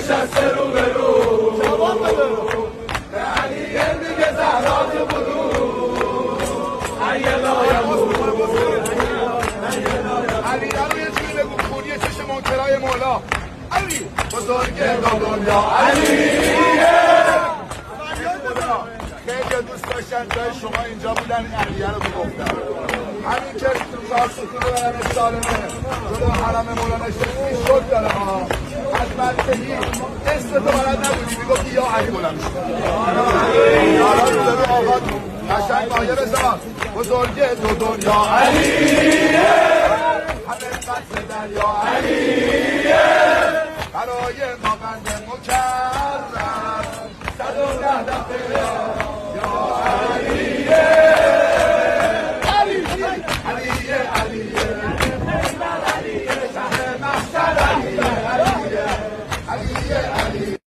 نشسته رو به رو جواب بده به علی میگه زهرا تو برو علی رو یه جوری بگو خوری چشم منکرای مولا علی بزرگ دو دنیا علیه خیلی دوست داشتن جای شما اینجا بودن این علیه رو گفتن همین که چهار ستون رو برم سالمه جلو حرم مولانا شکلی شد داره ها از بچگی اسم تو بلد نبودی میگفتی یا علی بلند شد حالا رو برو آقا قشنگ مایه بزن بزرگ دو دنیا علیه همه قصد دریا علیه